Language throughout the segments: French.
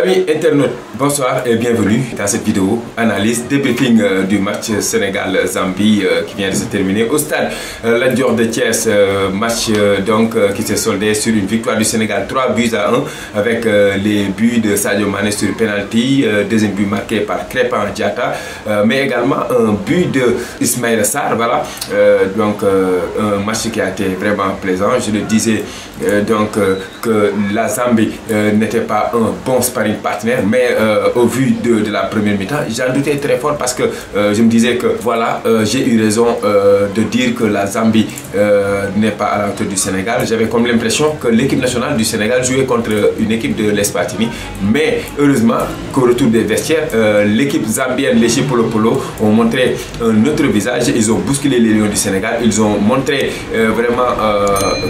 Amis internautes, bonsoir et bienvenue dans cette vidéo analyse débriefing du match Sénégal-Zambie qui vient de se terminer au stade Lat Dior de Thiès. Match qui s'est soldé sur une victoire du Sénégal 3-1 avec les buts de Sadio Mané sur penalty, deuxième but marqué par Crépin Diatta, mais également un but de Ismaïla Sarr. Voilà, un match qui a été vraiment plaisant. Je le disais que la Zambie n'était pas un bon sparring partenaire, mais au vu de la première mi-temps, j'en doutais très fort parce que je me disais que voilà, j'ai eu raison de dire que la Zambie n'est pas à la hauteur du Sénégal. J'avais comme l'impression que l'équipe nationale du Sénégal jouait contre une équipe de l'Eswatini, mais heureusement qu'au retour des vestiaires, l'équipe zambienne, les Chipolopolo, ont montré un autre visage. Ils ont bousculé les Lions du Sénégal, ils ont montré vraiment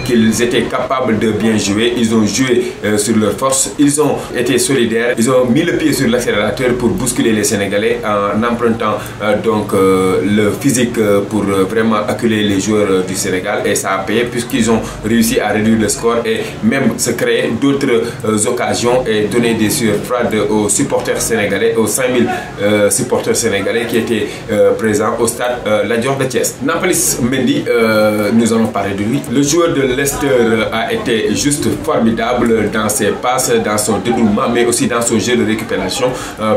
qu'ils étaient capables de bien jouer. Ils ont joué sur leur force, ils ont été solidaires, ils ont mis le pied sur l'accélérateur pour bousculer les Sénégalais en empruntant le physique pour vraiment acculer les joueurs du Sénégal, et ça a payé puisqu'ils ont réussi à réduire le score et même se créer d'autres occasions et donner des sueurs froides aux supporters sénégalais, aux 5000 supporters sénégalais qui étaient présents au stade Lat Dior de Thiès. Nampalys Mendy, nous allons parler de lui. Le joueur de Leicester a été juste formidable dans ses passes, dans son dédoublement, mais aussi dans son jeu de récupération,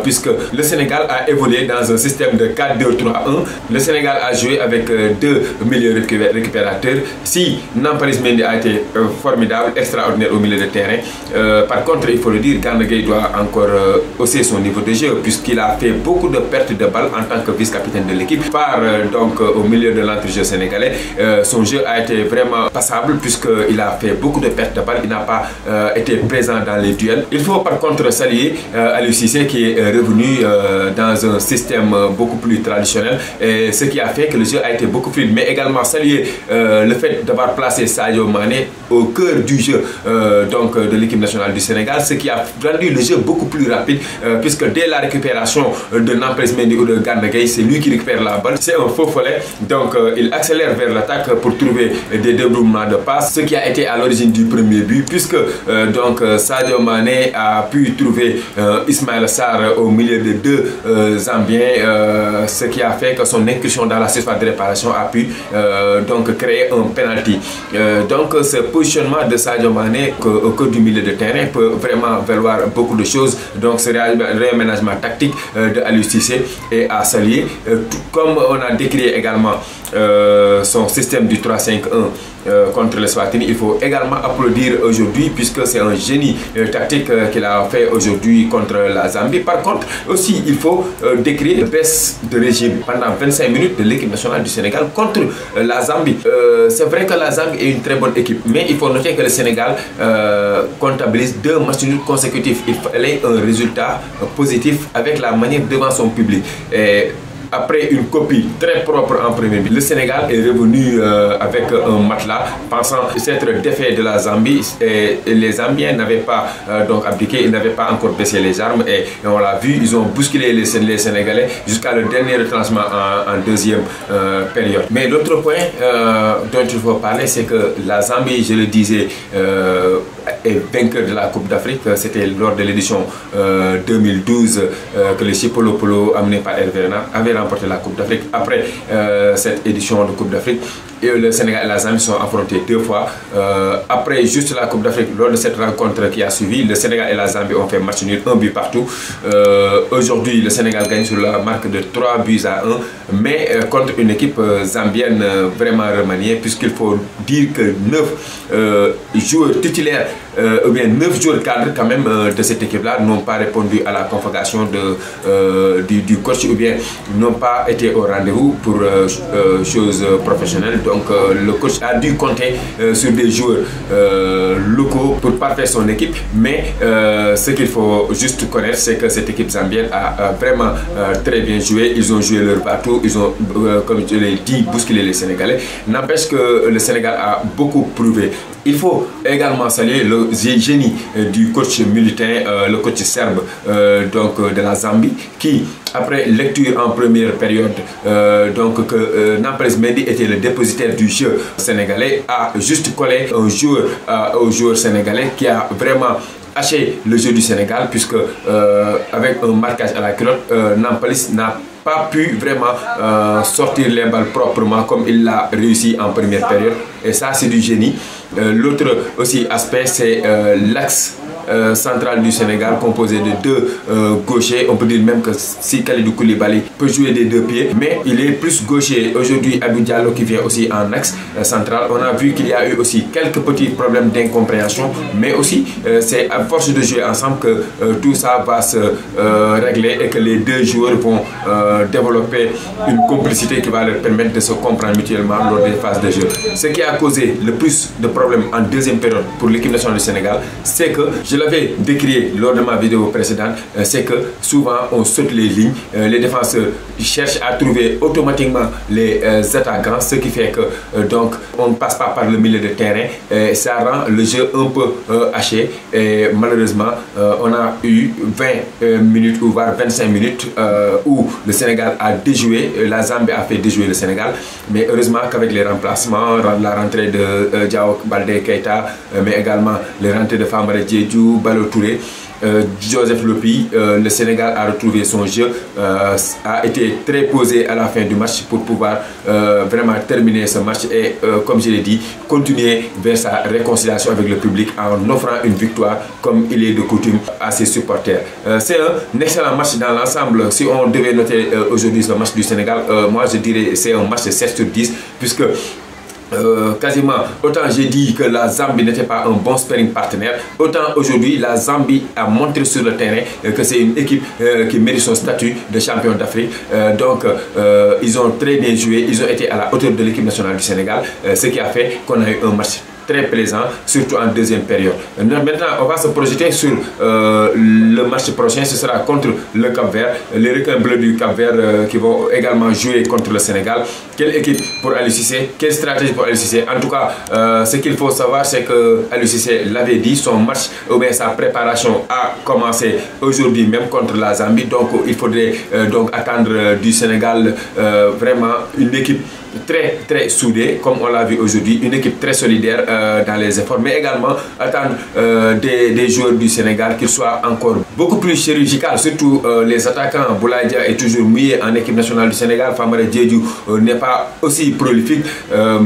puisque le Sénégal a évolué dans un système de 4-2-3-1. Le Sénégal a joué avec deux milieux récupérateurs. Si Nampalys Mendy a été formidable, extraordinaire au milieu de terrain, par contre, il faut le dire, Gana Gueye doit encore hausser son niveau de jeu, puisqu'il a fait beaucoup de pertes de balles en tant que vice-capitaine de l'équipe. Au milieu de l'entrejeu sénégalais, son jeu a été vraiment passable puisqu'il a fait beaucoup de pertes de balles. Il n'a pas été présent dans les duels. Il faut par contre saluer Aliou Cissé qui est revenu dans un système beaucoup plus traditionnel, et ce qui a fait que le jeu a été beaucoup fluide, mais également saluer le fait d'avoir placé Sadio Mané au cœur du jeu de l'équipe nationale du Sénégal, ce qui a rendu le jeu beaucoup plus rapide, puisque dès la récupération de Nampalys Mendy ou de Gana Gueye, c'est lui qui récupère la balle. C'est un faux follet, donc il accélère vers l'attaque pour trouver des dédoublements de passe, ce qui a été à l'origine du premier but, puisque Sadio Mané a pu trouver Ismaïla Sarr au milieu de deux Zambiens, ce qui a fait que son incursion dans la surface de réparation a pu créer un penalty. Ce positionnement de Sadio Mané au cœur du milieu de terrain peut vraiment valoir beaucoup de choses. Donc ce réaménagement tactique de Aliou Cissé est à saluer, comme on a décrit également son système du 3-5-1 contre l'Eswatini. Il faut également applaudir aujourd'hui, puisque c'est un génie tactique qu'il a fait aujourd'hui contre la Zambie. Par contre aussi, il faut décrire la baisse de régime pendant 25 minutes de l'équipe nationale du Sénégal contre la Zambie. C'est vrai que la Zambie est une très bonne équipe, mais il faut noter que le Sénégal comptabilise 2 matchs nuls consécutifs. Il fallait un résultat positif avec la manière devant son public. Après une copie très propre en premier but, le Sénégal est revenu avec un matelas, pensant s'être défait de la Zambie, et les Zambiens n'avaient pas abdiqué, ils n'avaient pas encore baissé les armes, et on l'a vu, ils ont bousculé les Sénégalais jusqu'à le dernier retranchement en deuxième période. Mais l'autre point dont il faut parler, c'est que la Zambie, je le disais, est vainqueur de la Coupe d'Afrique. C'était lors de l'édition 2012 que les Chipolopolo, amenés par Hervé Renard, avaient remporté la Coupe d'Afrique. Après cette édition de Coupe d'Afrique, le Sénégal et la Zambie sont affrontés 2 fois. Après juste la Coupe d'Afrique, lors de cette rencontre qui a suivi, le Sénégal et la Zambie ont fait match nul, 1 but partout. Aujourd'hui, le Sénégal gagne sur la marque de 3-1, mais contre une équipe zambienne vraiment remaniée, puisqu'il faut dire que 9 joueurs titulaires ou bien 9 joueurs cadres quand même de cette équipe-là n'ont pas répondu à la convocation du coach, ou bien n'ont pas été au rendez-vous pour choses professionnelles. Donc le coach a dû compter sur des joueurs locaux pour parfaire son équipe, mais ce qu'il faut juste connaître, c'est que cette équipe zambienne a vraiment très bien joué. Ils ont joué leur partout, ils ont, comme je l'ai dit, bousculé les Sénégalais. N'empêche que le Sénégal a beaucoup prouvé. Il faut également saluer le génie du coach militain, le coach serbe de la Zambie, qui, après lecture en première période, que Nampalys Mendy était le dépositaire du jeu sénégalais, a juste collé un joueur au joueur sénégalais qui a vraiment haché le jeu du Sénégal, puisque avec un marquage à la culotte, Nampalys n'a pas pu vraiment sortir les balles proprement comme il l'a réussi en première période, et ça c'est du génie. L'autre aussi aspect, c'est l'axe central du Sénégal, composé de deux gauchers. On peut dire même que si Kalidou Koulibaly peut jouer des deux pieds, mais il est plus gaucher aujourd'hui. Abdou Diallo qui vient aussi en axe central. On a vu qu'il y a eu aussi quelques petits problèmes d'incompréhension, mais aussi c'est à force de jouer ensemble que tout ça va se régler, et que les deux joueurs vont développer une complicité qui va leur permettre de se comprendre mutuellement lors des phases de jeu. Ce qui a causé le plus de problèmes en deuxième période pour l'équipe nationale du Sénégal, c'est que, je l'avais décrit lors de ma vidéo précédente, c'est que souvent on saute les lignes, les défenseurs cherchent à trouver automatiquement les attaquants, ce qui fait que donc on ne passe pas par le milieu de terrain, et ça rend le jeu un peu haché, et malheureusement on a eu 20 minutes ou voire 25 minutes où le Sénégal a déjoué, la Zambie a fait déjouer le Sénégal, mais heureusement qu'avec les remplacements, la rentrée de Diao Baldé Keita, mais également les rentrées de Famara Diédhiou, Ballo Touré, Joseph Lopi, le Sénégal a retrouvé son jeu, a été très posé à la fin du match pour pouvoir vraiment terminer ce match et, comme je l'ai dit, continuer vers sa réconciliation avec le public en offrant une victoire comme il est de coutume à ses supporters. C'est un excellent match dans l'ensemble. Si on devait noter aujourd'hui ce match du Sénégal, moi je dirais c'est un match de 7 sur 10, puisque quasiment autant j'ai dit que la Zambie n'était pas un bon sparring partenaire, autant aujourd'hui la Zambie a montré sur le terrain que c'est une équipe qui mérite son statut de champion d'Afrique. Donc ils ont très bien joué, ils ont été à la hauteur de l'équipe nationale du Sénégal, ce qui a fait qu'on a eu un match très plaisant, surtout en deuxième période. Maintenant, on va se projeter sur le match prochain. Ce sera contre le Cap-Vert, les requins bleus du Cap-Vert qui vont également jouer contre le Sénégal. Quelle équipe pour Aliou Cissé? Quelle stratégie pour Aliou Cissé? En tout cas, ce qu'il faut savoir, c'est que Aliou Cissé l'avait dit, son match ou bien sa préparation a commencé aujourd'hui même contre la Zambie. Donc, il faudrait donc attendre du Sénégal vraiment une équipe très soudée, comme on l'a vu aujourd'hui, une équipe très solidaire dans les efforts, mais également attendre des joueurs du Sénégal qu'ils soient encore beaucoup plus chirurgicaux, surtout les attaquants. Boulaye Dia est toujours mouillé en équipe nationale du Sénégal, Famara Diédhiou n'est pas aussi prolifique,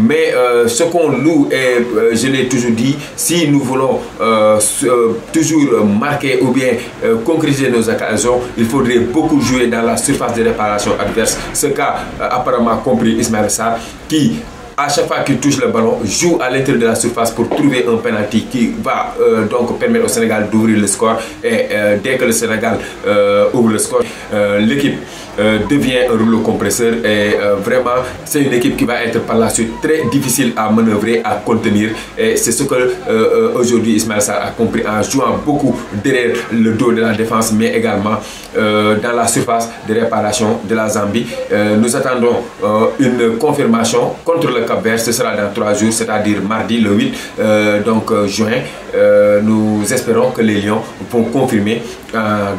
mais ce qu'on loue, et je l'ai toujours dit, si nous voulons toujours marquer ou bien concrétiser nos occasions, il faudrait beaucoup jouer dans la surface de réparation adverse, ce qu'a apparemment compris Ismaël Sarr, qui à chaque fois qu'il touche le ballon, joue à l'intérieur de la surface pour trouver un penalty qui va donc permettre au Sénégal d'ouvrir le score. Et dès que le Sénégal ouvre le score, l'équipe devient un rouleau compresseur, et vraiment c'est une équipe qui va être par la suite très difficile à manœuvrer, à contenir, et c'est ce que aujourd'hui Ismaël Sarr a compris en jouant beaucoup derrière le dos de la défense, mais également dans la surface de réparation de la Zambie. Nous attendons une confirmation contre le Cap-Vert, ce sera dans 3 jours, c'est-à-dire mardi le 8 juin. Nous espérons que les Lions vont confirmer en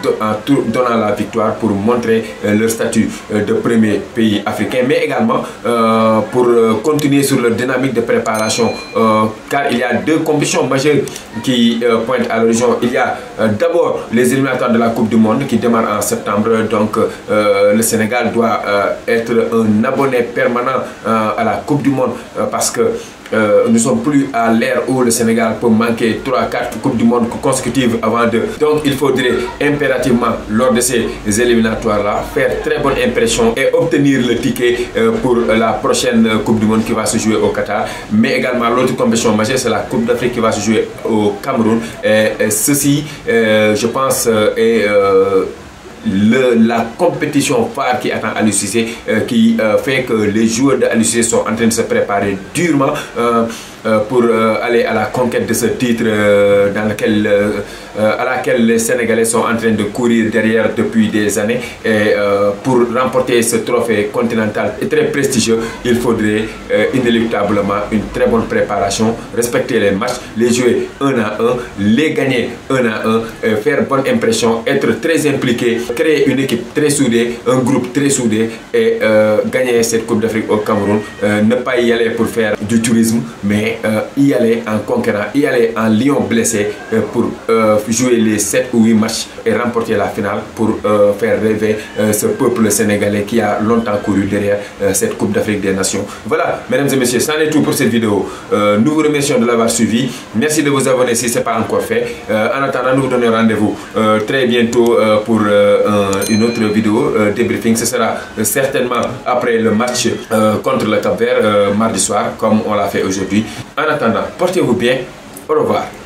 donnant la victoire pour montrer leur statut de premier pays africain, mais également pour continuer sur leur dynamique de préparation, car il y a 2 compétitions majeures qui pointent à l'horizon. Il y a d'abord les éliminatoires de la Coupe du Monde qui démarrent en septembre, donc le Sénégal doit être un abonné permanent à la Coupe du Monde, parce que nous ne sommes plus à l'ère où le Sénégal peut manquer 3-4 Coupes du Monde consécutives avant de... Donc il faudrait impérativement, lors de ces éliminatoires-là, faire très bonne impression et obtenir le ticket pour la prochaine Coupe du Monde qui va se jouer au Qatar. Mais également l'autre compétition majeure, c'est la Coupe d'Afrique qui va se jouer au Cameroun. Et ceci, je pense, est... la compétition phare qui attend Aliou Cissé, qui fait que les joueurs de Aliou Cissé sont en train de se préparer durement pour aller à la conquête de ce titre à laquelle les Sénégalais sont en train de courir derrière depuis des années. Et pour remporter ce trophée continental très prestigieux, il faudrait inéluctablement une très bonne préparation, respecter les matchs, les jouer 1 à 1, les gagner 1 à 1, faire bonne impression, être très impliqué, créer une équipe très soudée, un groupe très soudé, et gagner cette Coupe d'Afrique au Cameroun. Ne pas y aller pour faire du tourisme, mais mais y aller en conquérant, y aller en lion blessé pour jouer les 7 ou 8 matchs et remporter la finale pour faire rêver ce peuple sénégalais qui a longtemps couru derrière cette Coupe d'Afrique des Nations. Voilà, mesdames et messieurs, c'en est tout pour cette vidéo. Nous vous remercions de l'avoir suivi. Merci de vous abonner si ce n'est pas encore fait. En attendant, nous vous donnons rendez-vous très bientôt pour une autre vidéo débriefing. Ce sera certainement après le match contre le Cap-Vert mardi soir, comme on l'a fait aujourd'hui. En attendant, portez-vous bien. Au revoir.